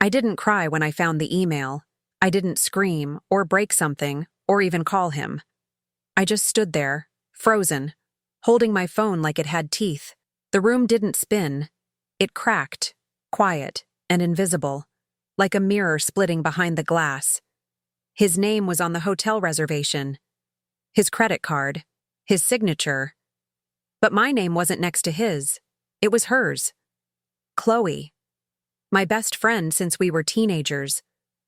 I didn't cry when I found the email. I didn't scream or break something or even call him. I just stood there, frozen, holding my phone like it had teeth. The room didn't spin. It cracked, quiet and invisible, like a mirror splitting behind the glass. His name was on the hotel reservation, his credit card, his signature. But my name wasn't next to his. It was hers. Chloe. My best friend since we were teenagers.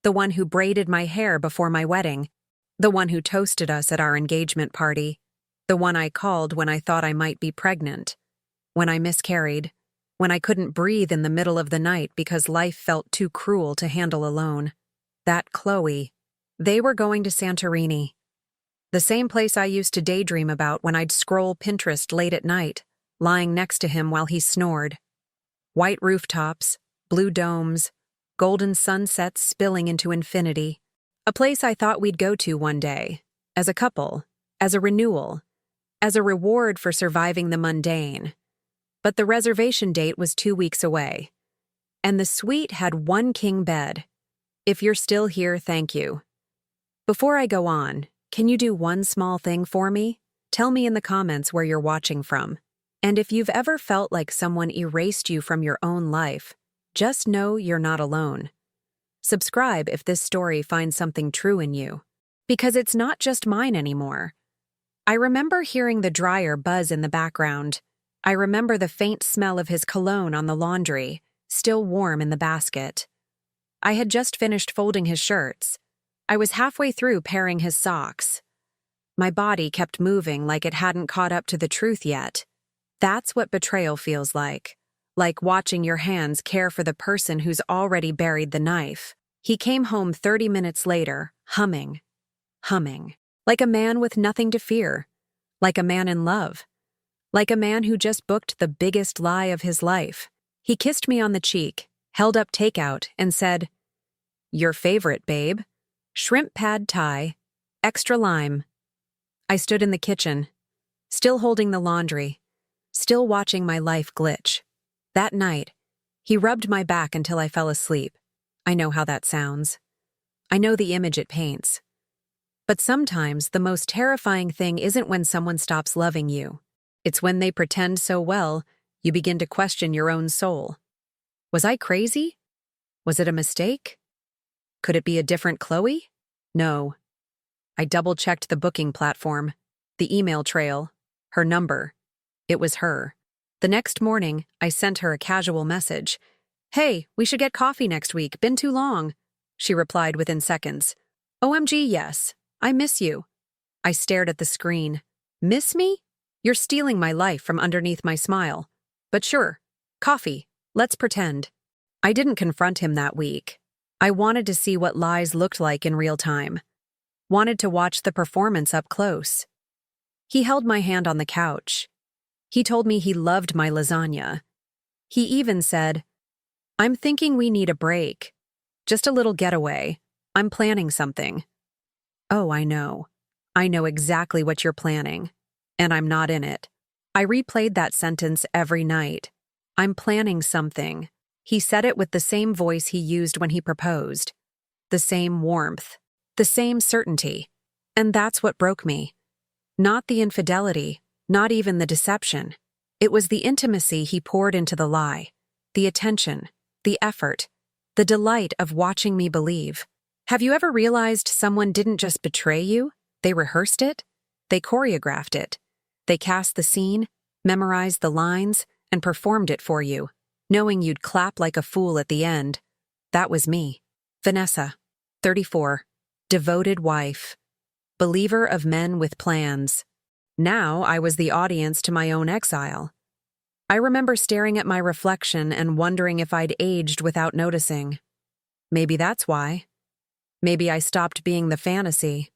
The one who braided my hair before my wedding. The one who toasted us at our engagement party. The one I called when I thought I might be pregnant. When I miscarried. When I couldn't breathe in the middle of the night because life felt too cruel to handle alone. That Chloe. They were going to Santorini. The same place I used to daydream about when I'd scroll Pinterest late at night, lying next to him while he snored. White rooftops, blue domes, golden sunsets spilling into infinity. A place I thought we'd go to one day, as a couple, as a renewal, as a reward for surviving the mundane. But the reservation date was 2 weeks away. And the suite had one king bed. If you're still here, thank you. Before I go on, can you do one small thing for me? Tell me in the comments where you're watching from. And if you've ever felt like someone erased you from your own life, just know you're not alone. Subscribe if this story finds something true in you. Because it's not just mine anymore. I remember hearing the dryer buzz in the background. I remember the faint smell of his cologne on the laundry, still warm in the basket. I had just finished folding his shirts. I was halfway through pairing his socks. My body kept moving like it hadn't caught up to the truth yet. That's what betrayal feels like watching your hands care for the person who's already buried the knife. He came home 30 minutes later, humming, like a man with nothing to fear, like a man in love, like a man who just booked the biggest lie of his life. He kissed me on the cheek, held up takeout, and said, "Your favorite, babe. Shrimp pad thai, extra lime." I stood in the kitchen, still holding the laundry, still watching my life glitch. That night, he rubbed my back until I fell asleep. I know how that sounds. I know the image it paints. But sometimes the most terrifying thing isn't when someone stops loving you. It's when they pretend so well, you begin to question your own soul. Was I crazy? Was it a mistake? Could it be a different Chloe? No. I double-checked the booking platform, the email trail, her number. It was her. The next morning, I sent her a casual message. "Hey, we should get coffee next week. Been too long." She replied within seconds. "OMG, yes. I miss you." I stared at the screen. Miss me? You're stealing my life from underneath my smile. But sure. Coffee. Let's pretend. I didn't confront him that week. I wanted to see what lies looked like in real time. Wanted to watch the performance up close. He held my hand on the couch. He told me he loved my lasagna. He even said, "I'm thinking we need a break. Just a little getaway. I'm planning something." Oh, I know. I know exactly what you're planning. And I'm not in it. I replayed that sentence every night. I'm planning something. He said it with the same voice he used when he proposed. The same warmth. The same certainty. And that's what broke me. Not the infidelity, not even the deception. It was the intimacy he poured into the lie. The attention, the effort, the delight of watching me believe. Have you ever realized someone didn't just betray you? They rehearsed it. They choreographed it. They cast the scene, memorized the lines, and performed it for you, knowing you'd clap like a fool at the end. That was me. Vanessa, 34, devoted wife, believer of men with plans. Now I was the audience to my own exile. I remember staring at my reflection and wondering if I'd aged without noticing. Maybe that's why. Maybe I stopped being the fantasy.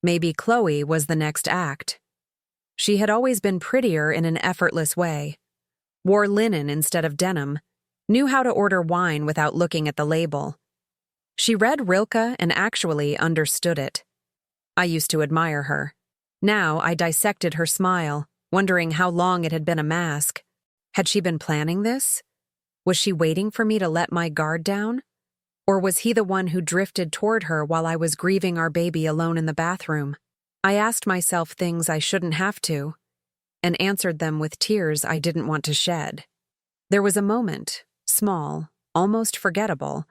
Maybe Chloe was the next act. She had always been prettier in an effortless way. Wore linen instead of denim. Knew how to order wine without looking at the label. She read Rilke and actually understood it. I used to admire her. Now I dissected her smile, wondering how long it had been a mask. Had she been planning this? Was she waiting for me to let my guard down? Or was he the one who drifted toward her while I was grieving our baby alone in the bathroom? I asked myself things I shouldn't have to, and answered them with tears I didn't want to shed. There was a moment, small, almost forgettable,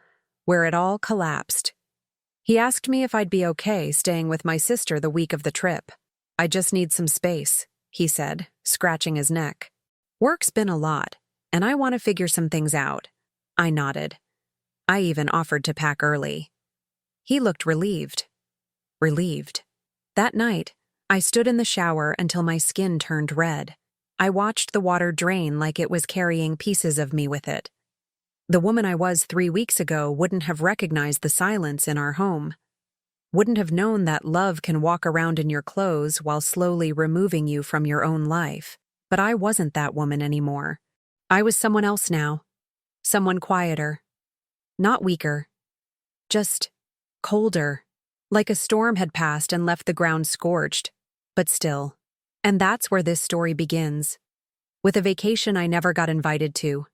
where it all collapsed. He asked me if I'd be okay staying with my sister the week of the trip. "I just need some space," he said, scratching his neck. "Work's been a lot, and I want to figure some things out." I nodded. I even offered to pack early. He looked relieved. Relieved. That night, I stood in the shower until my skin turned red. I watched the water drain like it was carrying pieces of me with it. The woman I was 3 weeks ago wouldn't have recognized the silence in our home. Wouldn't have known that love can walk around in your clothes while slowly removing you from your own life. But I wasn't that woman anymore. I was someone else now. Someone quieter. Not weaker. Just colder. Like a storm had passed and left the ground scorched. But still. And that's where this story begins. With a vacation I never got invited to.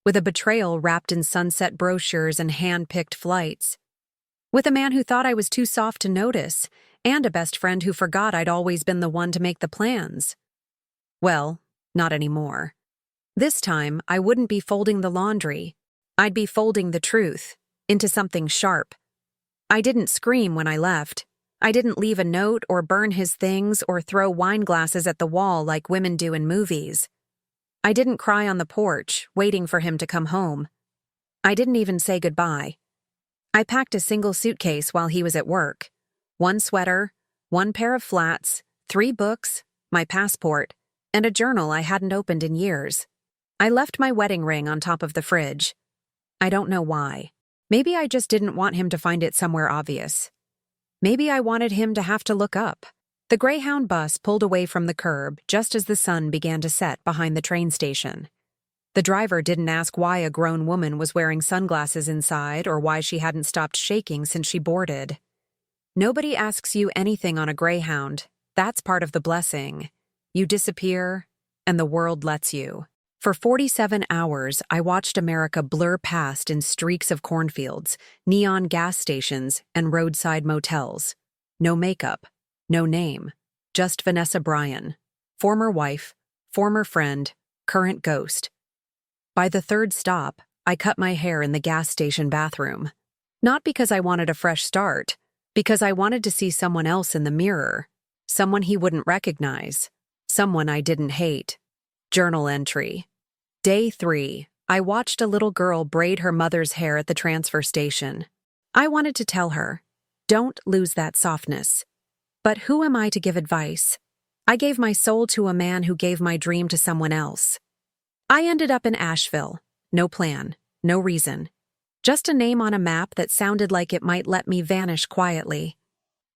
With a betrayal wrapped in sunset brochures and hand-picked flights. With a man who thought I was too soft to notice, and a best friend who forgot I'd always been the one to make the plans. Well, not anymore. This time, I wouldn't be folding the laundry. I'd be folding the truth into something sharp. I didn't scream when I left. I didn't leave a note or burn his things or throw wine glasses at the wall like women do in movies. I didn't cry on the porch, waiting for him to come home. I didn't even say goodbye. I packed a single suitcase while he was at work. 1 sweater, 1 pair of flats, 3 books, my passport, and a journal I hadn't opened in years. I left my wedding ring on top of the fridge. I don't know why. Maybe I just didn't want him to find it somewhere obvious. Maybe I wanted him to have to look up. The Greyhound bus pulled away from the curb just as the sun began to set behind the train station. The driver didn't ask why a grown woman was wearing sunglasses inside or why she hadn't stopped shaking since she boarded. Nobody asks you anything on a Greyhound. That's part of the blessing. You disappear, and the world lets you. For 47 hours, I watched America blur past in streaks of cornfields, neon gas stations, and roadside motels. No makeup, no name, just Vanessa Bryan, former wife, former friend, current ghost. By the 3rd stop, I cut my hair in the gas station bathroom. Not because I wanted a fresh start, because I wanted to see someone else in the mirror, someone he wouldn't recognize, someone I didn't hate. Journal entry. Day 3, I watched a little girl braid her mother's hair at the transfer station. I wanted to tell her, don't lose that softness. But who am I to give advice? I gave my soul to a man who gave my dream to someone else. I ended up in Asheville. No plan, no reason. Just a name on a map that sounded like it might let me vanish quietly.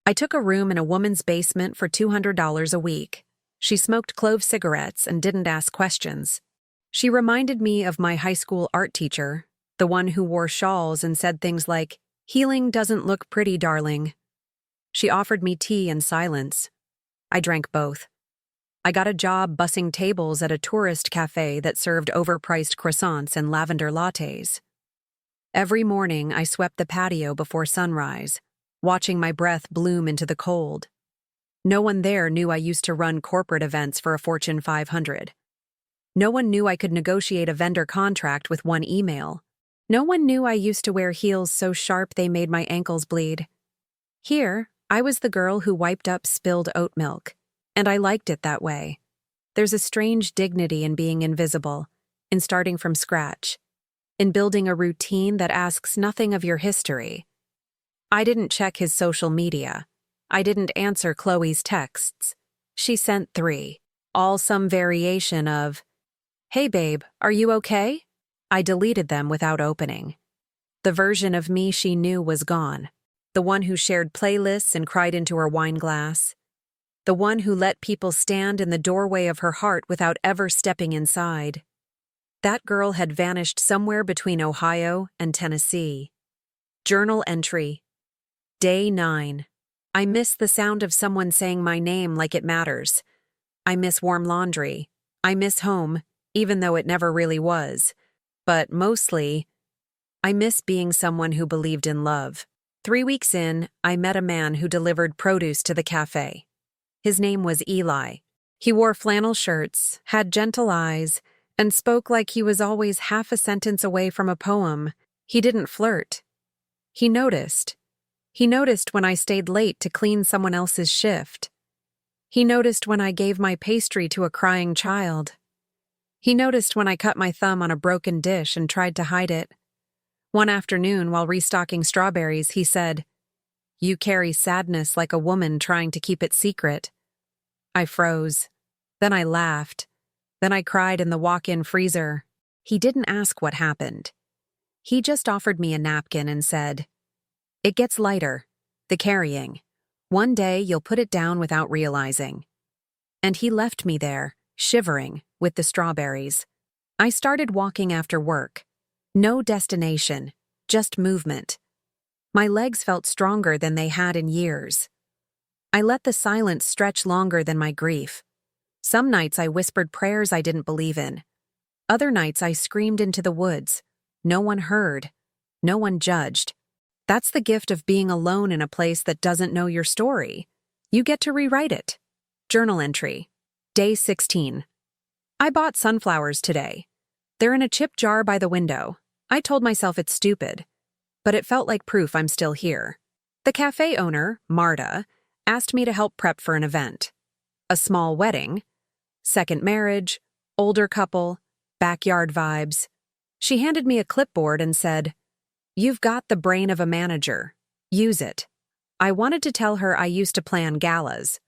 I took a room in a woman's basement for $200 a week. She smoked clove cigarettes and didn't ask questions. She reminded me of my high school art teacher, the one who wore shawls and said things like, "Healing doesn't look pretty, darling." She offered me tea in silence. I drank both. I got a job bussing tables at a tourist cafe that served overpriced croissants and lavender lattes. Every morning, I swept the patio before sunrise, watching my breath bloom into the cold. No one there knew I used to run corporate events for a Fortune 500. No one knew I could negotiate a vendor contract with 1 email. No one knew I used to wear heels so sharp they made my ankles bleed. Here, I was the girl who wiped up spilled oat milk, and I liked it that way. There's a strange dignity in being invisible, in starting from scratch, in building a routine that asks nothing of your history. I didn't check his social media. I didn't answer Chloe's texts. She sent 3, all some variation of, "Hey babe, are you okay?" I deleted them without opening. The version of me she knew was gone. The one who shared playlists and cried into her wine glass. The one who let people stand in the doorway of her heart without ever stepping inside. That girl had vanished somewhere between Ohio and Tennessee. Journal entry. Day 9. I miss the sound of someone saying my name like it matters. I miss warm laundry. I miss home, even though it never really was. But mostly, I miss being someone who believed in love. 3 weeks in, I met a man who delivered produce to the cafe. His name was Eli. He wore flannel shirts, had gentle eyes, and spoke like he was always half a sentence away from a poem. He didn't flirt. He noticed. He noticed when I stayed late to clean someone else's shift. He noticed when I gave my pastry to a crying child. He noticed when I cut my thumb on a broken dish and tried to hide it. One afternoon, while restocking strawberries, he said, "You carry sadness like a woman trying to keep it secret." I froze. Then I laughed. Then I cried in the walk-in freezer. He didn't ask what happened. He just offered me a napkin and said, "It gets lighter, the carrying. One day you'll put it down without realizing." And he left me there, shivering, with the strawberries. I started walking after work. No destination, just movement. My legs felt stronger than they had in years. I let the silence stretch longer than my grief. Some nights I whispered prayers I didn't believe in. Other nights I screamed into the woods. No one heard. No one judged. That's the gift of being alone in a place that doesn't know your story. You get to rewrite it. Journal entry. Day 16. I bought sunflowers today. They're in a chip jar by the window. I told myself it's stupid, but it felt like proof I'm still here. The cafe owner, Marta, asked me to help prep for an event. A small wedding, second marriage, older couple, backyard vibes. She handed me a clipboard and said, "You've got the brain of a manager. Use it." I wanted to tell her I used to plan galas.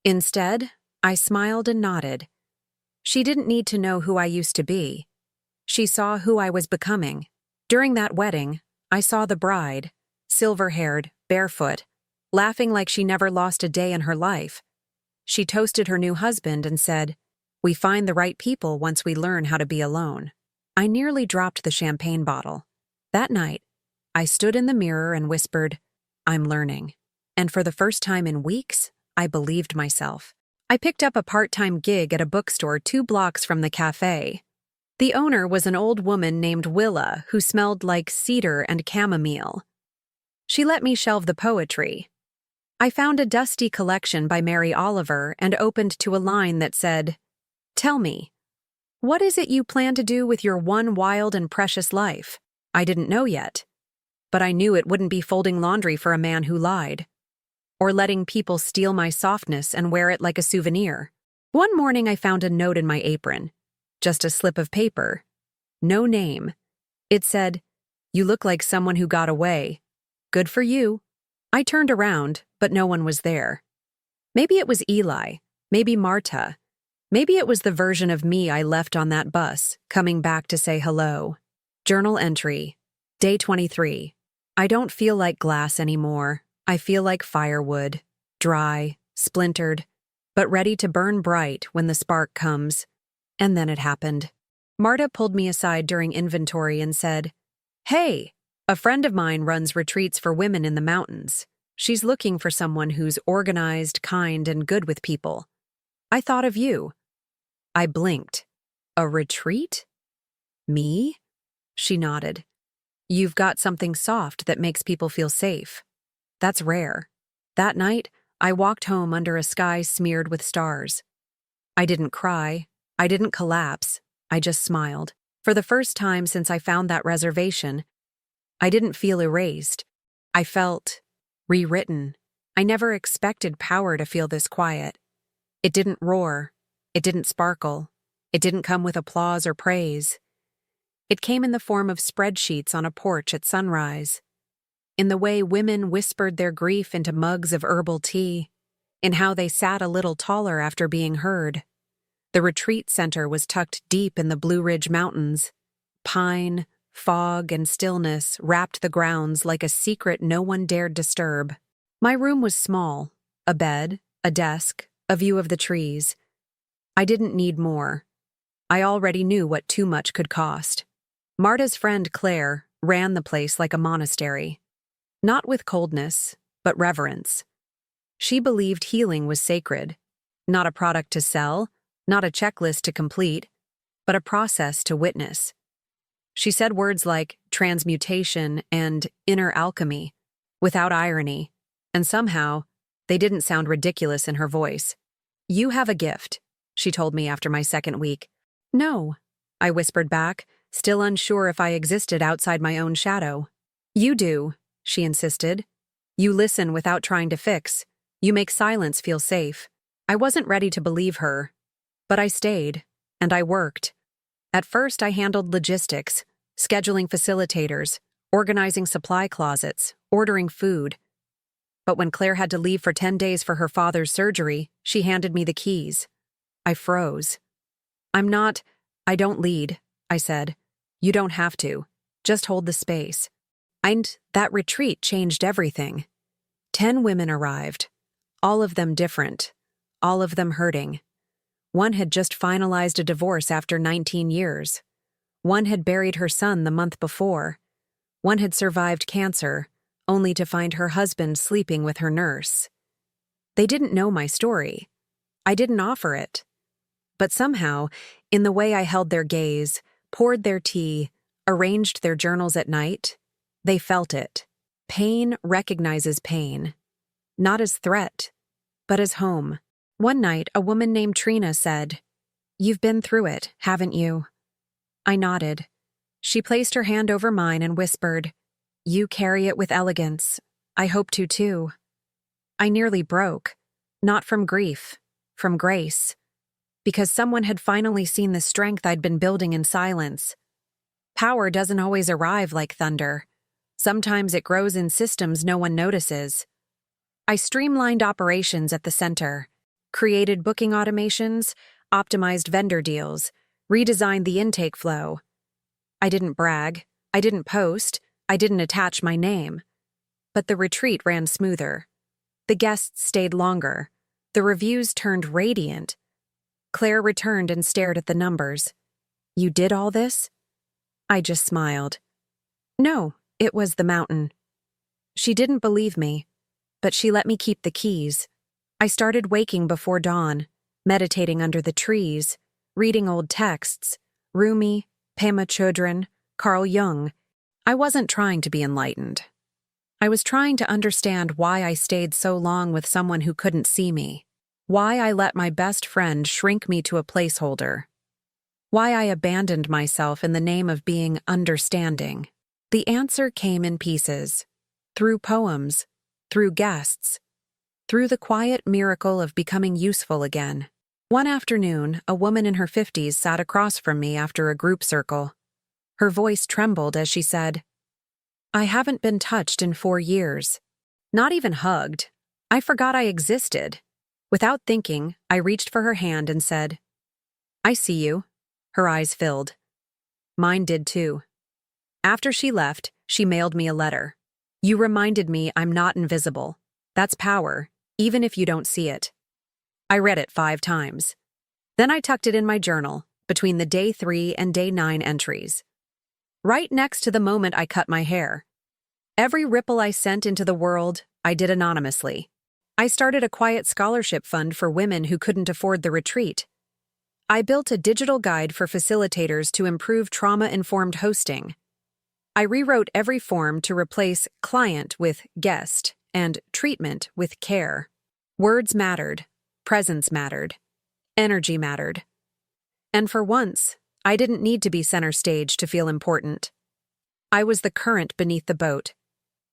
Instead, I smiled and nodded. She didn't need to know who I used to be. She saw who I was becoming. During that wedding, I saw the bride, silver-haired, barefoot, laughing like she never lost a day in her life. She toasted her new husband and said, "We find the right people once we learn how to be alone." I nearly dropped the champagne bottle. That night, I stood in the mirror and whispered, "I'm learning." And for the first time in weeks, I believed myself. I picked up a part-time gig at a bookstore 2 blocks from the cafe. The owner was an old woman named Willa who smelled like cedar and chamomile. She let me shelve the poetry. I found a dusty collection by Mary Oliver and opened to a line that said, "Tell me, what is it you plan to do with your one wild and precious life?" I didn't know yet, but I knew it wouldn't be folding laundry for a man who lied, or letting people steal my softness and wear it like a souvenir. One morning I found a note in my apron. Just a slip of paper. No name. It said, "You look like someone who got away. Good for you." I turned around, but no one was there. Maybe it was Eli. Maybe Marta. Maybe it was the version of me I left on that bus, coming back to say hello. Journal entry. Day 23. I don't feel like glass anymore. I feel like firewood. Dry, splintered, but ready to burn bright when the spark comes. And then it happened. Marta pulled me aside during inventory and said, "Hey, a friend of mine runs retreats for women in the mountains. She's looking for someone who's organized, kind, and good with people. I thought of you." I blinked. "A retreat? Me?" She nodded. "You've got something soft that makes people feel safe. That's rare." That night, I walked home under a sky smeared with stars. I didn't cry. I didn't collapse. I just smiled. For the first time since I found that reservation, I didn't feel erased. I felt rewritten. I never expected power to feel this quiet. It didn't roar. It didn't sparkle. It didn't come with applause or praise. It came in the form of spreadsheets on a porch at sunrise, in the way women whispered their grief into mugs of herbal tea, in how they sat a little taller after being heard. The retreat center was tucked deep in the Blue Ridge Mountains. Pine, fog, and stillness wrapped the grounds like a secret no one dared disturb. My room was small, a bed, a desk, a view of the trees. I didn't need more. I already knew what too much could cost. Marta's friend Claire ran the place like a monastery. Not with coldness, but reverence. She believed healing was sacred, not a product to sell, not a checklist to complete, but a process to witness. She said words like, transmutation, and inner alchemy, without irony, and somehow, they didn't sound ridiculous in her voice. "You have a gift," she told me after my second week. "No," I whispered back, still unsure if I existed outside my own shadow. "You do," she insisted. "You listen without trying to fix. You make silence feel safe." I wasn't ready to believe her, but I stayed, and I worked. At first, I handled logistics, scheduling facilitators, organizing supply closets, ordering food. But when Claire had to leave for 10 days for her father's surgery, she handed me the keys. I froze. I don't lead," I said. "You don't have to. Just hold the space." And that retreat changed everything. 10 women arrived, all of them different, all of them hurting. One had just finalized a divorce after 19 years. One had buried her son the month before. One had survived cancer, only to find her husband sleeping with her nurse. They didn't know my story. I didn't offer it. But somehow, in the way I held their gaze, poured their tea, arranged their journals at night, they felt it. Pain recognizes pain, not as threat, but as home. One night, a woman named Trina said, "You've been through it, haven't you?" I nodded. She placed her hand over mine and whispered, "You carry it with elegance. I hope to too." I nearly broke, not from grief, from grace, because someone had finally seen the strength I'd been building in silence. Power doesn't always arrive like thunder. Sometimes it grows in systems no one notices. I streamlined operations at the center, created booking automations, optimized vendor deals, redesigned the intake flow. I didn't brag, I didn't post, I didn't attach my name. But the retreat ran smoother. The guests stayed longer. The reviews turned radiant. Claire returned and stared at the numbers. "You did all this?" I just smiled. "No, it was the mountain." She didn't believe me, but she let me keep the keys. I started waking before dawn, meditating under the trees, reading old texts, Rumi, Pema Chodron, Carl Jung. I wasn't trying to be enlightened. I was trying to understand why I stayed so long with someone who couldn't see me, why I let my best friend shrink me to a placeholder, why I abandoned myself in the name of being understanding. The answer came in pieces, through poems, through guests, through the quiet miracle of becoming useful again. One afternoon, a woman in her 50s sat across from me after a group circle. Her voice trembled as she said, "I haven't been touched in 4 years. Not even hugged. I forgot I existed." Without thinking, I reached for her hand and said, "I see you." Her eyes filled. Mine did too. After she left, she mailed me a letter. "You reminded me I'm not invisible. That's power, even if you don't see it." I read it 5 times. Then I tucked it in my journal, between the day 3 and day 9 entries. Right next to the moment I cut my hair. Every ripple I sent into the world, I did anonymously. I started a quiet scholarship fund for women who couldn't afford the retreat. I built a digital guide for facilitators to improve trauma-informed hosting. I rewrote every form to replace client with guest and treatment with care. Words mattered, presence mattered, energy mattered. And for once, I didn't need to be center stage to feel important. I was the current beneath the boat,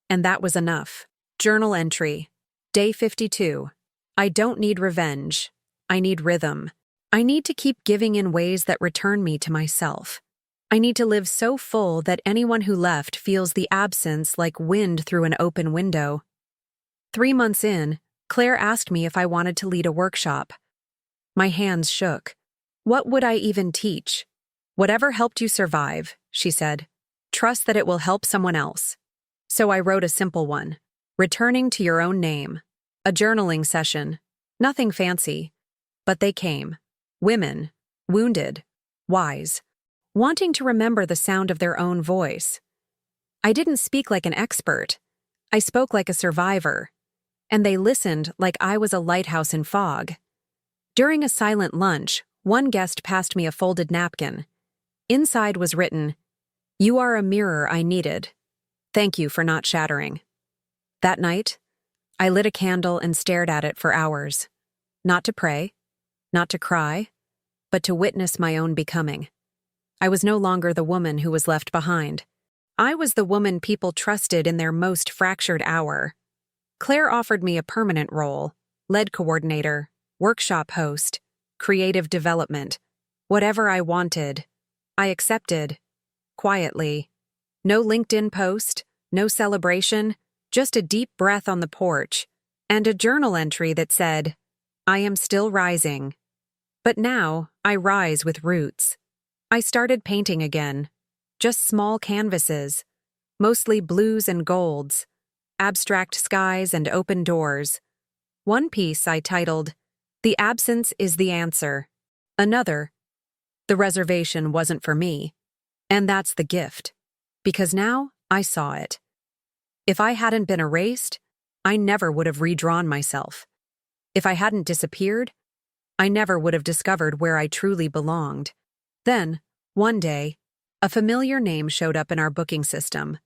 and that was enough. Journal entry. Day 52. I don't need revenge. I need rhythm. I need to keep giving in ways that return me to myself. I need to live so full that anyone who left feels the absence like wind through an open window. 3 months in, Claire asked me if I wanted to lead a workshop. My hands shook. What would I even teach? "Whatever helped you survive," she said. "Trust that it will help someone else." So I wrote a simple one. Returning to your own name. A journaling session. Nothing fancy. But they came. Women. Wounded. Wise. Wanting to remember the sound of their own voice. I didn't speak like an expert. I spoke like a survivor. And they listened like I was a lighthouse in fog. During a silent lunch, one guest passed me a folded napkin. Inside was written, You are a mirror I needed. Thank you for not shattering. That night, I lit a candle and stared at it for hours. Not to pray, not to cry, but to witness my own becoming. I was no longer the woman who was left behind. I was the woman people trusted in their most fractured hour. Claire offered me a permanent role, lead coordinator, workshop host, creative development. Whatever I wanted, I accepted, quietly. No LinkedIn post, no celebration, just a deep breath on the porch, and a journal entry that said, I am still rising. But now, I rise with roots. I started painting again. Just small canvases, mostly blues and golds, abstract skies and open doors. One piece I titled, The Absence is the Answer. Another, The Reservation wasn't for me. And that's the gift. Because now, I saw it. If I hadn't been erased, I never would have redrawn myself. If I hadn't disappeared, I never would have discovered where I truly belonged. Then, one day, a familiar name showed up in our booking system.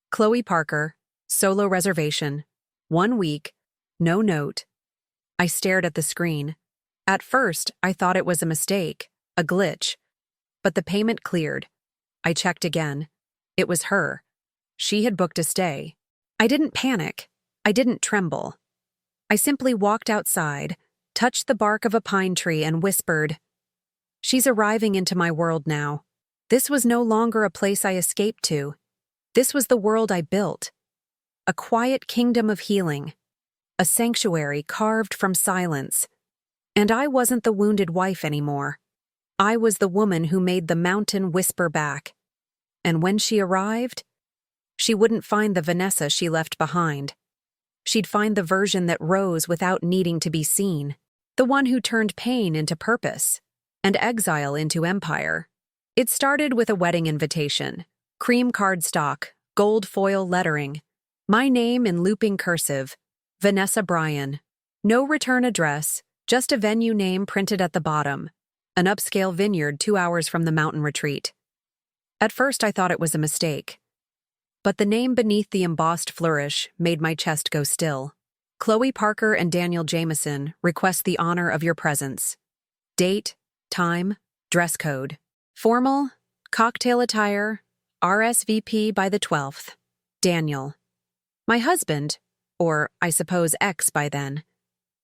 Chloe Parker, solo reservation, 1 week, no note. I stared at the screen. At first, I thought it was a mistake, a glitch. But the payment cleared. I checked again. It was her. She had booked a stay. I didn't panic. I didn't tremble. I simply walked outside, touched the bark of a pine tree, and whispered, She's arriving into my world now. This was no longer a place I escaped to. This was the world I built. A quiet kingdom of healing. A sanctuary carved from silence. And I wasn't the wounded wife anymore. I was the woman who made the mountain whisper back. And when she arrived, she wouldn't find the Vanessa she left behind. She'd find the version that rose without needing to be seen. The one who turned pain into purpose, and exile into empire. It started with a wedding invitation, cream cardstock, gold foil lettering, my name in looping cursive, Vanessa Bryan. No return address, just a venue name printed at the bottom, an upscale vineyard 2 hours from the mountain retreat. At first I thought it was a mistake. But the name beneath the embossed flourish made my chest go still. Chloe Parker and Daniel Jameson request the honor of your presence. Date, time, dress code. Formal, cocktail attire, RSVP by the 12th. Daniel. My husband, or I suppose ex by then.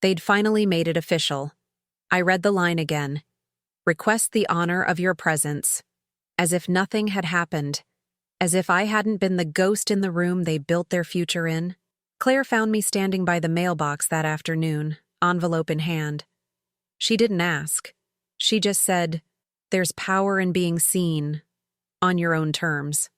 They'd finally made it official. I read the line again. Request the honor of your presence. As if nothing had happened. As if I hadn't been the ghost in the room they built their future in. Claire found me standing by the mailbox that afternoon, envelope in hand. She didn't ask. She just said, There's power in being seen, on your own terms.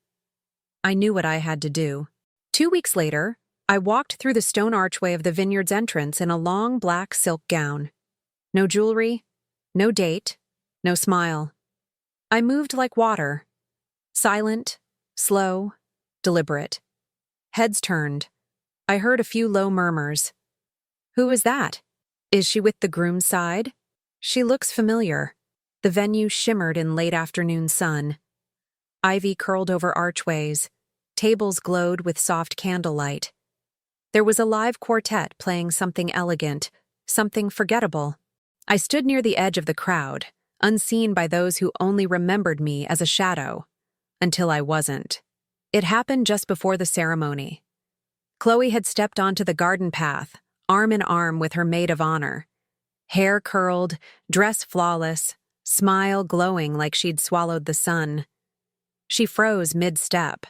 I knew what I had to do. 2 weeks later, I walked through the stone archway of the vineyard's entrance in a long black silk gown. No jewelry, no date, no smile. I moved like water. Silent, slow, deliberate. Heads turned. I heard a few low murmurs. Who is that? Is she with the groom's side? She looks familiar. The venue shimmered in late afternoon sun. Ivy curled over archways. Tables glowed with soft candlelight. There was a live quartet playing something elegant, something forgettable. I stood near the edge of the crowd, unseen by those who only remembered me as a shadow. Until I wasn't. It happened just before the ceremony. Chloe had stepped onto the garden path, arm in arm with her maid of honor. Hair curled, dress flawless, smile glowing like she'd swallowed the sun. She froze mid-step.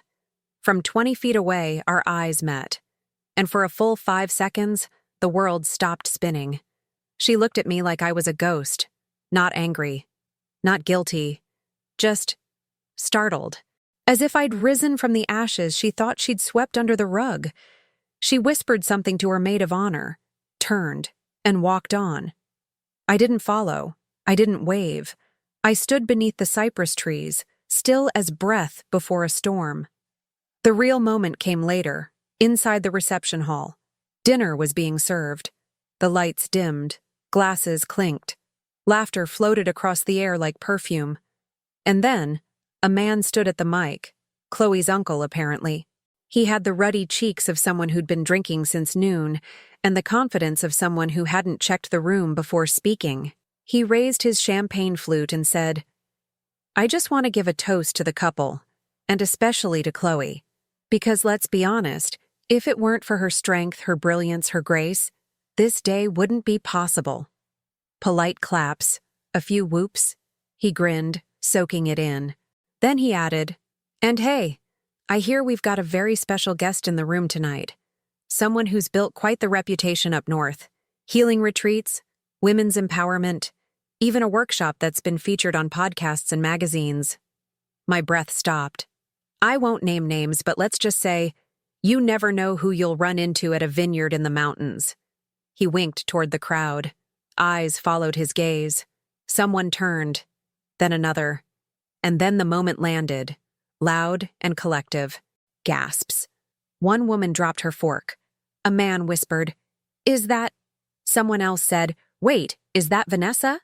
From 20 feet away, our eyes met. And for a full 5 seconds, the world stopped spinning. She looked at me like I was a ghost. Not angry. Not guilty. Just startled. As if I'd risen from the ashes she thought she'd swept under the rug. She whispered something to her maid of honor, turned, and walked on. I didn't follow. I didn't wave. I stood beneath the cypress trees, still as breath before a storm. The real moment came later, inside the reception hall. Dinner was being served. The lights dimmed, glasses clinked. Laughter floated across the air like perfume. And then, a man stood at the mic, Chloe's uncle, apparently. He had the ruddy cheeks of someone who'd been drinking since noon, and the confidence of someone who hadn't checked the room before speaking. He raised his champagne flute and said, "I just want to give a toast to the couple, and especially to Chloe. Because let's be honest, if it weren't for her strength, her brilliance, her grace, this day wouldn't be possible." Polite claps, a few whoops. He grinned, soaking it in. Then he added, "And hey, I hear we've got a very special guest in the room tonight. Someone who's built quite the reputation up north. Healing retreats, women's empowerment, even a workshop that's been featured on podcasts and magazines." My breath stopped. I won't name names, but let's just say, you never know who you'll run into at a vineyard in the mountains. He winked toward the crowd. Eyes followed his gaze. Someone turned, then another. And then the moment landed, loud and collective. Gasps. One woman dropped her fork. A man whispered, "Is that—" Someone else said, "Wait, is that Vanessa?"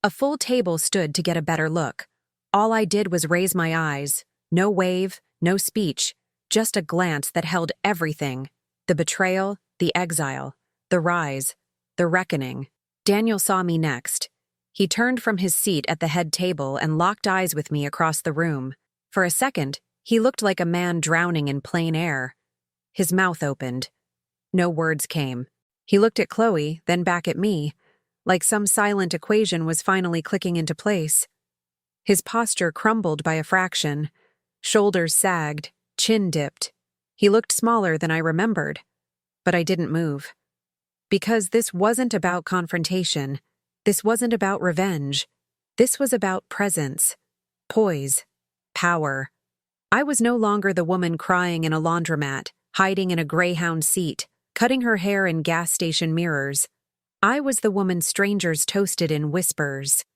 A full table stood to get a better look. All I did was raise my eyes. No wave, no speech, just a glance that held everything. The betrayal, the exile, the rise, the reckoning. Daniel saw me next. He turned from his seat at the head table and locked eyes with me across the room. For a second, he looked like a man drowning in plain air. His mouth opened. No words came. He looked at Chloe, then back at me, like some silent equation was finally clicking into place. His posture crumbled by a fraction. Shoulders sagged, chin dipped. He looked smaller than I remembered. But I didn't move. Because this wasn't about confrontation. This wasn't about revenge. This was about presence, poise, power. I was no longer the woman crying in a laundromat, hiding in a Greyhound seat, cutting her hair in gas station mirrors. I was the woman strangers toasted in whispers.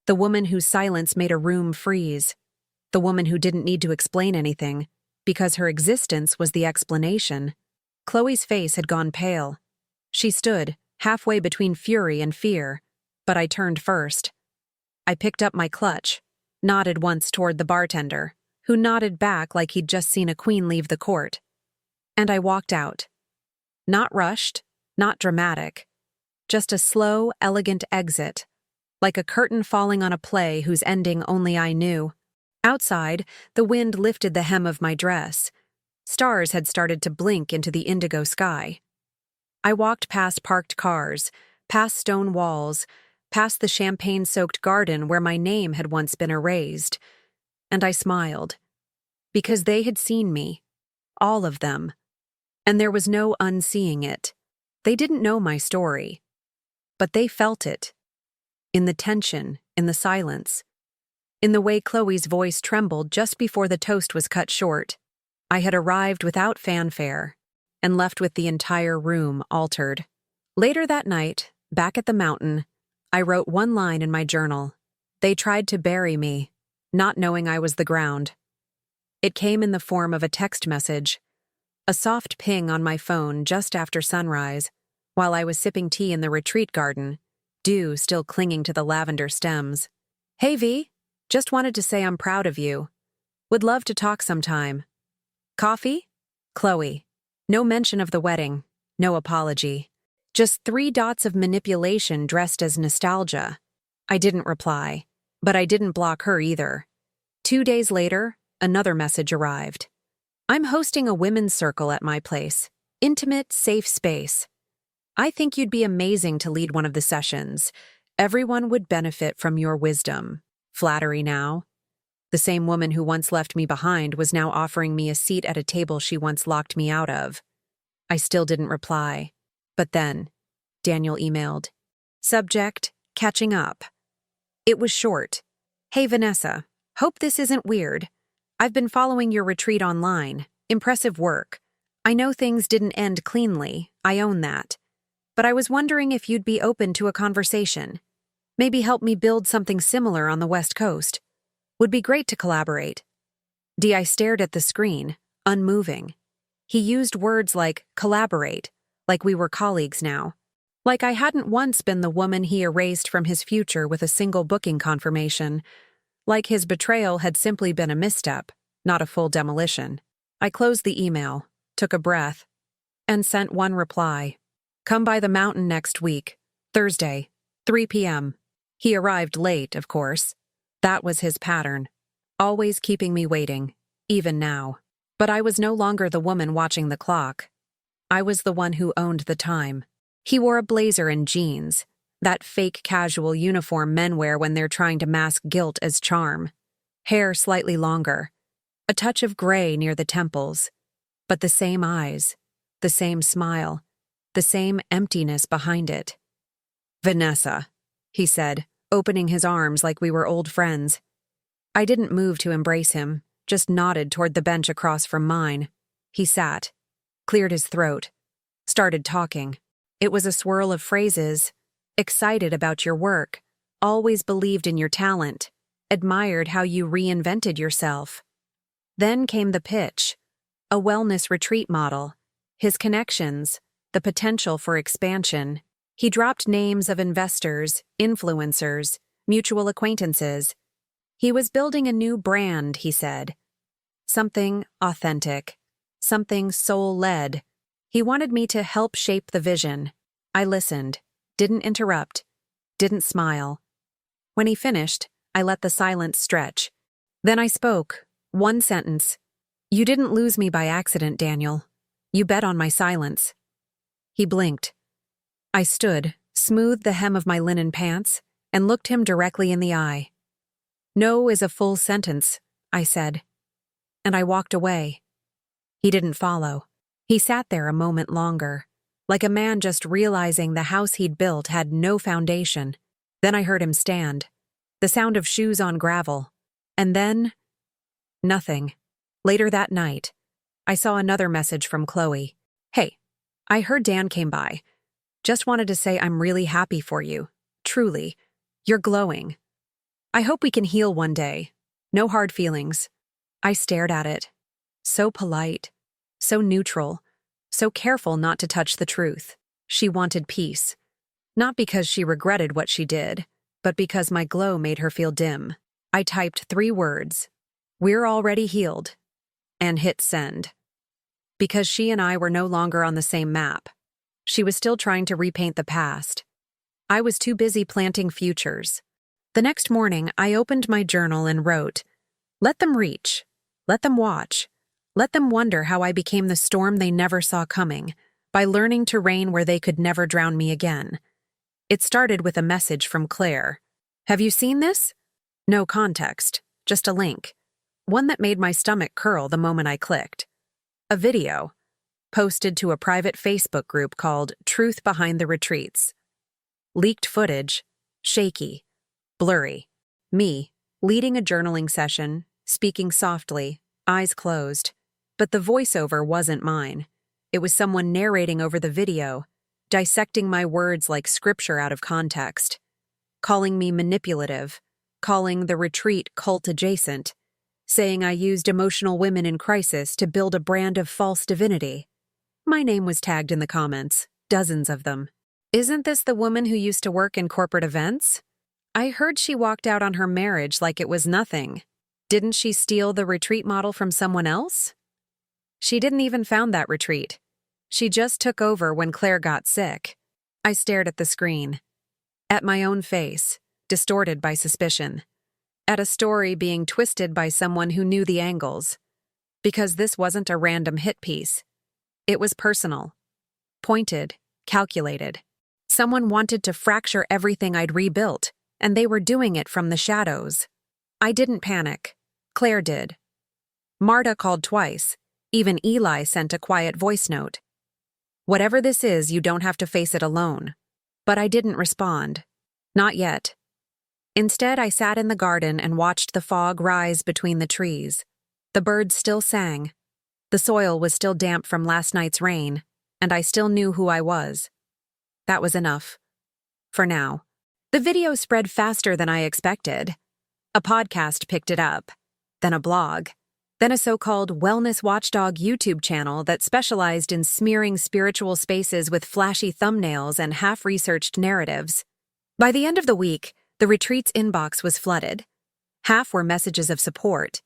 The woman whose silence made a room freeze. The woman who didn't need to explain anything, because her existence was the explanation. Chloe's face had gone pale. She stood, halfway between fury and fear, but I turned first. I picked up my clutch, nodded once toward the bartender, who nodded back like he'd just seen a queen leave the court. And I walked out. Not rushed, not dramatic. Just a slow, elegant exit, like a curtain falling on a play whose ending only I knew. Outside, the wind lifted the hem of my dress. Stars had started to blink into the indigo sky. I walked past parked cars, past stone walls, past the champagne-soaked garden where my name had once been erased. And I smiled. Because they had seen me. All of them. And there was no unseeing it. They didn't know my story. But they felt it. In the tension, in the silence. In the way Chloe's voice trembled just before the toast was cut short. I had arrived without fanfare, and left with the entire room altered. Later that night, back at the mountain, I wrote one line in my journal. They tried to bury me, not knowing I was the ground. It came in the form of a text message, a soft ping on my phone just after sunrise, while I was sipping tea in the retreat garden, dew still clinging to the lavender stems. "Hey V, just wanted to say I'm proud of you. Would love to talk sometime. Coffee? Chloe." No mention of the wedding, no apology. Just 3 dots of manipulation dressed as nostalgia. I didn't reply, but I didn't block her either. 2 days later, another message arrived. "I'm hosting a women's circle at my place. Intimate, safe space. I think you'd be amazing to lead one of the sessions. Everyone would benefit from your wisdom." Flattery now. The same woman who once left me behind was now offering me a seat at a table she once locked me out of. I still didn't reply. But then, Daniel emailed. Subject, catching up. It was short. "Hey Vanessa, hope this isn't weird. I've been following your retreat online. Impressive work. I know things didn't end cleanly, I own that. But I was wondering if you'd be open to a conversation. Maybe help me build something similar on the West Coast. Would be great to collaborate." I stared at the screen, unmoving. He used words like collaborate, like we were colleagues now. Like I hadn't once been the woman he erased from his future with a single booking confirmation. Like his betrayal had simply been a misstep, not a full demolition. I closed the email, took a breath, and sent one reply. Come by the mountain next week, Thursday, 3 p.m. He arrived late, of course. That was his pattern, always keeping me waiting, even now. But I was no longer the woman watching the clock. I was the one who owned the time. He wore a blazer and jeans, that fake casual uniform men wear when they're trying to mask guilt as charm. Hair slightly longer, a touch of gray near the temples, but the same eyes, the same smile, the same emptiness behind it. Vanessa, he said, opening his arms like we were old friends. I didn't move to embrace him, just nodded toward the bench across from mine. He sat, cleared his throat, started talking. It was a swirl of phrases. Excited about your work, always believed in your talent, admired how you reinvented yourself. Then came the pitch, a wellness retreat model, his connections, the potential for expansion. He dropped names of investors, influencers, mutual acquaintances. He was building a new brand, he said. Something authentic, something soul-led. He wanted me to help shape the vision. I listened, didn't interrupt, didn't smile. When he finished, I let the silence stretch. Then I spoke, one sentence. You didn't lose me by accident, Daniel. You bet on my silence. He blinked. I stood, smoothed the hem of my linen pants, and looked him directly in the eye. No is a full sentence, I said. And I walked away. He didn't follow. He sat there a moment longer, like a man just realizing the house he'd built had no foundation. Then I heard him stand, the sound of shoes on gravel. And then, nothing. Later that night, I saw another message from Chloe. Hey, I heard Dan came by. Just wanted to say I'm really happy for you. Truly. You're glowing. I hope we can heal one day. No hard feelings. I stared at it. So polite. So neutral. So careful not to touch the truth. She wanted peace. Not because she regretted what she did, but because my glow made her feel dim. I typed 3 words. We're already healed. And hit send. Because she and I were no longer on the same map. She was still trying to repaint the past. I was too busy planting futures. The next morning, I opened my journal and wrote, let them reach. Let them watch. Let them wonder how I became the storm they never saw coming, by learning to reign where they could never drown me again. It started with a message from Claire. Have you seen this? No context, just a link. One that made my stomach curl the moment I clicked. A video, posted to a private Facebook group called Truth Behind the Retreats. Leaked footage, shaky, blurry. Me, leading a journaling session, speaking softly, eyes closed. But the voiceover wasn't mine. It was someone narrating over the video, dissecting my words like scripture out of context, calling me manipulative, calling the retreat cult-adjacent, saying I used emotional women in crisis to build a brand of false divinity. My name was tagged in the comments, dozens of them. Isn't this the woman who used to work in corporate events? I heard she walked out on her marriage like it was nothing. Didn't she steal the retreat model from someone else? She didn't even found that retreat. She just took over when Claire got sick. I stared at the screen. At my own face, distorted by suspicion. At a story being twisted by someone who knew the angles. Because this wasn't a random hit piece. It was personal. Pointed, calculated. Someone wanted to fracture everything I'd rebuilt, and they were doing it from the shadows. I didn't panic. Claire did. Marta called twice. Even Eli sent a quiet voice note. Whatever this is, you don't have to face it alone. But I didn't respond. Not yet. Instead, I sat in the garden and watched the fog rise between the trees. The birds still sang. The soil was still damp from last night's rain, and I still knew who I was. That was enough. For now. The video spread faster than I expected. A podcast picked it up, then a blog, then a so-called wellness watchdog YouTube channel that specialized in smearing spiritual spaces with flashy thumbnails and half-researched narratives. By the end of the week, the retreat's inbox was flooded. Half were messages of support.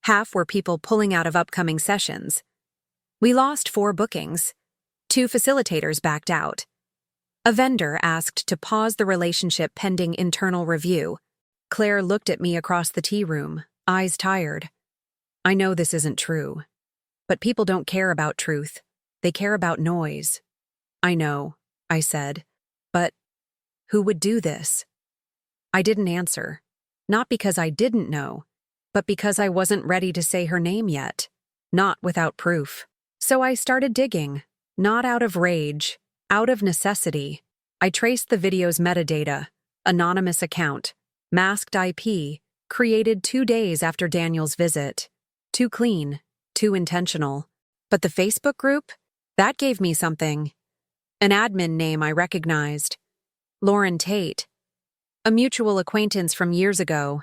Half were people pulling out of upcoming sessions. We lost 4 bookings. 2 facilitators backed out. A vendor asked to pause the relationship pending internal review. Claire looked at me across the tea room, eyes tired. I know this isn't true. But people don't care about truth. They care about noise. I know, I said. But who would do this? I didn't answer. Not because I didn't know, but because I wasn't ready to say her name yet. Not without proof. So I started digging, not out of rage, out of necessity. I traced the video's metadata, anonymous account, masked IP, created 2 days after Daniel's visit. Too clean, too intentional. But the Facebook group? That gave me something. An admin name I recognized. Lauren Tate. A mutual acquaintance from years ago.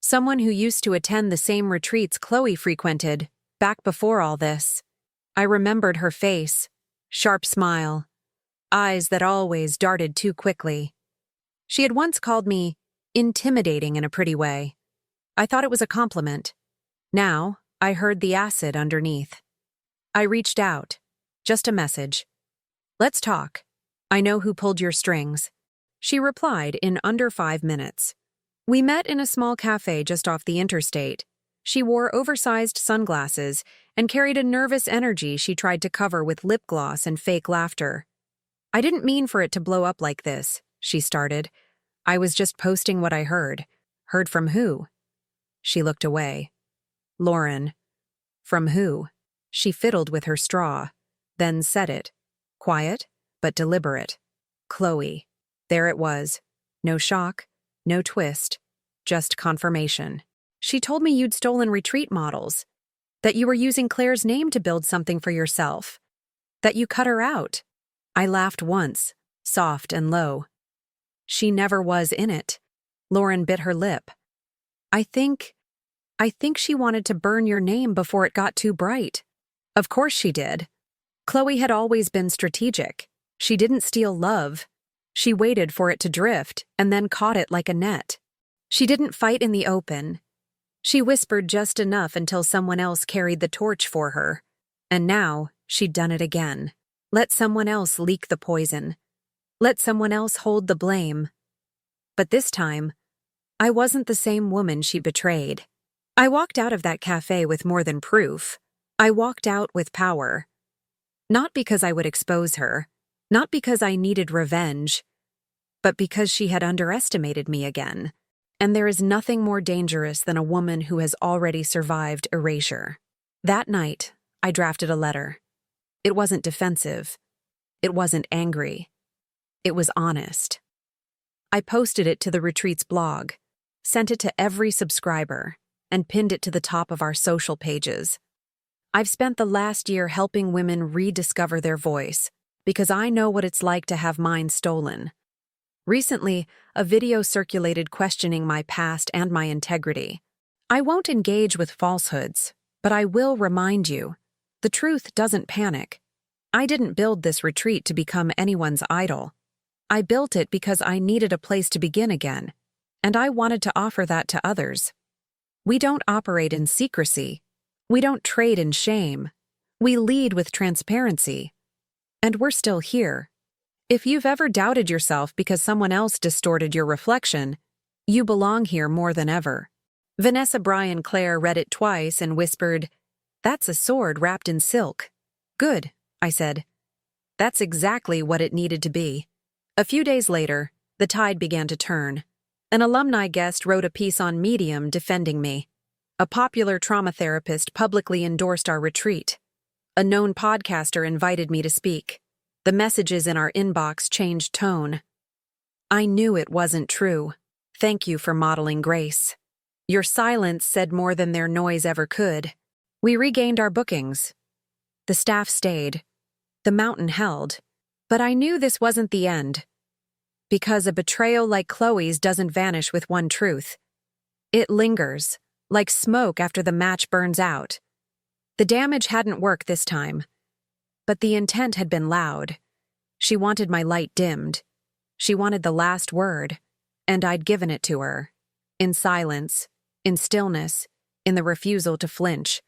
Someone who used to attend the same retreats Chloe frequented, back before all this. I remembered her face, sharp smile, eyes that always darted too quickly. She had once called me intimidating in a pretty way. I thought it was a compliment. Now, I heard the acid underneath. I reached out. Just a message. Let's talk. I know who pulled your strings. She replied in under 5 minutes. We met in a small cafe just off the interstate. She wore oversized sunglasses and carried a nervous energy she tried to cover with lip gloss and fake laughter. I didn't mean for it to blow up like this, she started. I was just posting what I heard. Heard from who? She looked away. Lauren. From who? She fiddled with her straw, then said it. Quiet, but deliberate. Chloe. There it was. No shock, no twist, just confirmation. She told me you'd stolen retreat models, that you were using Claire's name to build something for yourself, that you cut her out. I laughed once, soft and low. She never was in it. Lauren bit her lip. I think she wanted to burn your name before it got too bright. Of course she did. Chloe had always been strategic. She didn't steal love. She waited for it to drift and then caught it like a net. She didn't fight in the open. She whispered just enough until someone else carried the torch for her. And now, she'd done it again. Let someone else leak the poison. Let someone else hold the blame. But this time, I wasn't the same woman she betrayed. I walked out of that cafe with more than proof. I walked out with power. Not because I would expose her, not because I needed revenge, but because she had underestimated me again. And there is nothing more dangerous than a woman who has already survived erasure. That night, I drafted a letter. It wasn't defensive. It wasn't angry. It was honest. I posted it to the retreat's blog, sent it to every subscriber, and pinned it to the top of our social pages. I've spent the last year helping women rediscover their voice, because I know what it's like to have mine stolen. Recently, a video circulated questioning my past and my integrity. I won't engage with falsehoods, but I will remind you, the truth doesn't panic. I didn't build this retreat to become anyone's idol. I built it because I needed a place to begin again, and I wanted to offer that to others. We don't operate in secrecy. We don't trade in shame. We lead with transparency. And we're still here. If you've ever doubted yourself because someone else distorted your reflection, you belong here more than ever. Vanessa Bryan Claire read it twice and whispered, "That's a sword wrapped in silk." "Good," I said. That's exactly what it needed to be. A few days later, the tide began to turn. An alumni guest wrote a piece on Medium defending me. A popular trauma therapist publicly endorsed our retreat. A known podcaster invited me to speak. The messages in our inbox changed tone. I knew it wasn't true. Thank you for modeling grace. Your silence said more than their noise ever could. We regained our bookings. The staff stayed. The mountain held. But I knew this wasn't the end. Because a betrayal like Chloe's doesn't vanish with one truth. It lingers, like smoke after the match burns out. The damage hadn't worked this time. But the intent had been loud. She wanted my light dimmed. She wanted the last word, and I'd given it to her. In silence, in stillness, in the refusal to flinch.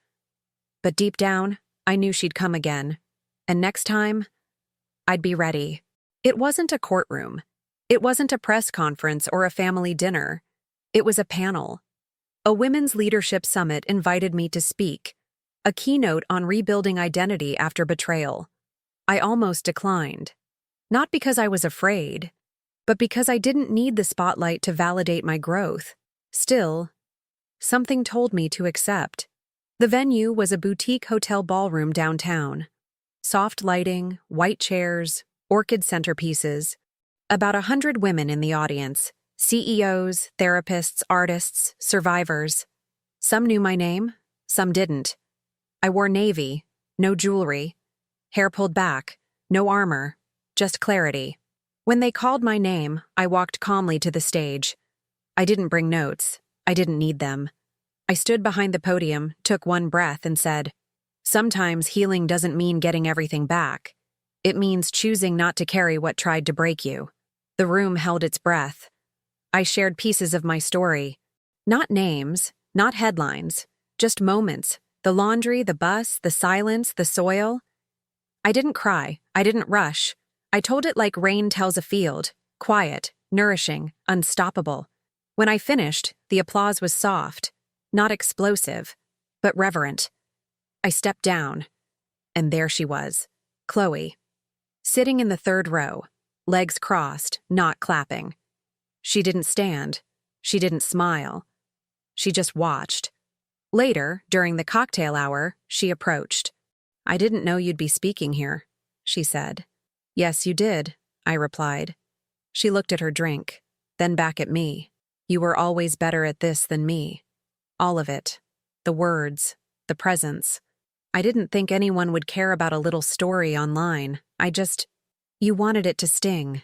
But deep down, I knew she'd come again. And next time, I'd be ready. It wasn't a courtroom. It wasn't a press conference or a family dinner. It was a panel. A women's leadership summit invited me to speak, a keynote on rebuilding identity after betrayal. I almost declined. Not because I was afraid, but because I didn't need the spotlight to validate my growth. Still, something told me to accept. The venue was a boutique hotel ballroom downtown. Soft lighting, white chairs, orchid centerpieces. About 100 women in the audience. CEOs, therapists, artists, survivors. Some knew my name, some didn't. I wore navy, no jewelry. Hair pulled back, no armor, just clarity. When they called my name, I walked calmly to the stage. I didn't bring notes. I didn't need them. I stood behind the podium, took one breath, and said, "Sometimes healing doesn't mean getting everything back. It means choosing not to carry what tried to break you." The room held its breath. I shared pieces of my story. Not names, not headlines, just moments. The laundry, the bus, the silence, the soil. I didn't cry. I didn't rush. I told it like rain tells a field, quiet, nourishing, unstoppable. When I finished, the applause was soft, not explosive, but reverent. I stepped down, and there she was, Chloe, sitting in the third row, legs crossed, not clapping. She didn't stand. She didn't smile. She just watched. Later, during the cocktail hour, she approached. "I didn't know you'd be speaking here," she said. "Yes, you did," I replied. She looked at her drink, then back at me. "You were always better at this than me. All of it. The words, the presence. I didn't think anyone would care about a little story online. You wanted it to sting,"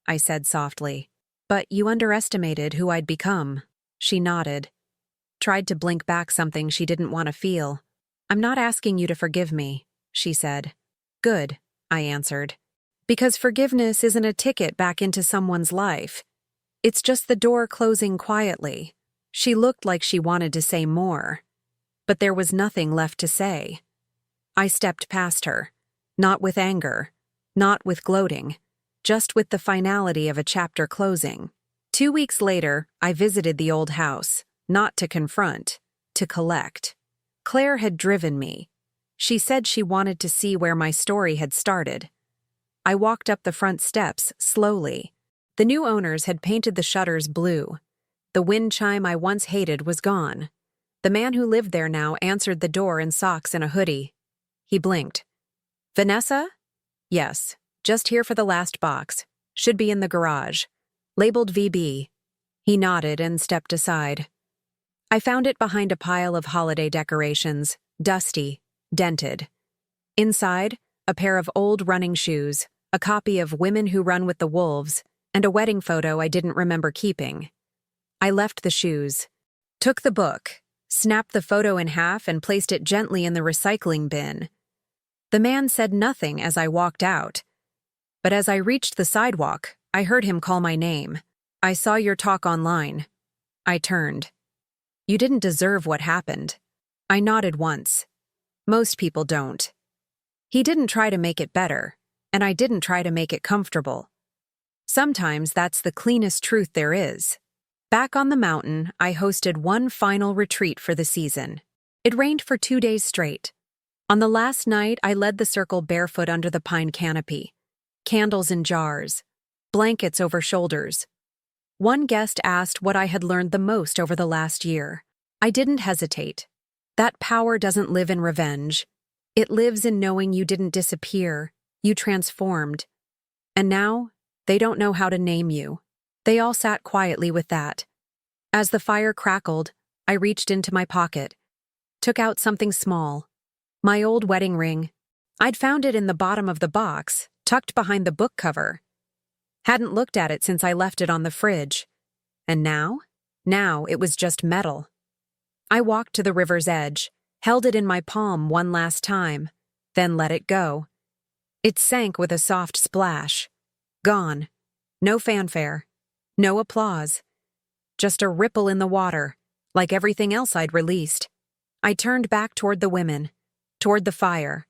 I said softly. "But you underestimated who I'd become." She nodded. Tried to blink back something she didn't want to feel. "I'm not asking you to forgive me," she said. "Good," I answered. "Because forgiveness isn't a ticket back into someone's life. It's just the door closing quietly." She looked like she wanted to say more, but there was nothing left to say. I stepped past her, not with anger, not with gloating, just with the finality of a chapter closing. 2 weeks later, I visited the old house, not to confront, to collect. Claire had driven me. She said she wanted to see where my story had started. I walked up the front steps slowly. The new owners had painted the shutters blue. The wind chime I once hated was gone. The man who lived there now answered the door in socks and a hoodie. He blinked. "Vanessa?" "Yes, just here for the last box. Should be in the garage. Labeled VB. He nodded and stepped aside. I found it behind a pile of holiday decorations, dusty, dented. Inside, a pair of old running shoes, a copy of Women Who Run with the Wolves, and a wedding photo I didn't remember keeping. I left the shoes, took the book, snapped the photo in half and placed it gently in the recycling bin. The man said nothing as I walked out. But as I reached the sidewalk, I heard him call my name. "I saw your talk online." I turned. "You didn't deserve what happened." I nodded once. Most people don't. He didn't try to make it better, and I didn't try to make it comfortable. Sometimes that's the cleanest truth there is. Back on the mountain, I hosted one final retreat for the season. It rained for 2 days straight. On the last night, I led the circle barefoot under the pine canopy. Candles in jars. Blankets over shoulders. One guest asked what I had learned the most over the last year. I didn't hesitate. That power doesn't live in revenge. It lives in knowing you didn't disappear, you transformed. And now, they don't know how to name you. They all sat quietly with that. As the fire crackled, I reached into my pocket, took out something small. My old wedding ring. I'd found it in the bottom of the box, tucked behind the book cover. Hadn't looked at it since I left it on the fridge. And now? Now it was just metal. I walked to the river's edge, held it in my palm one last time, then let it go. It sank with a soft splash. Gone. No fanfare. No applause. Just a ripple in the water, like everything else I'd released. I turned back toward the women, toward the fire,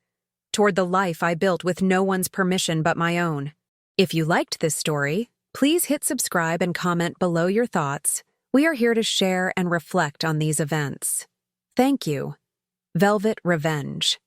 toward the life I built with no one's permission but my own. If you liked this story, please hit subscribe and comment below your thoughts. We are here to share and reflect on these events. Thank you. Velvet Revenge.